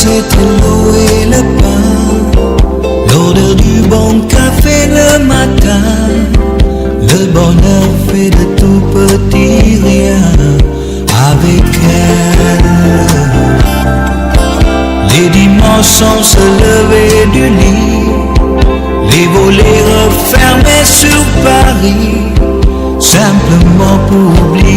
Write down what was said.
c'était l'eau et le pain, l'odeur du bon café le matin, le bonheur fait de tout petit rien avec elle. Les dimanches on se levait du lit, les volets refermés sur Paris, simplement pour oublier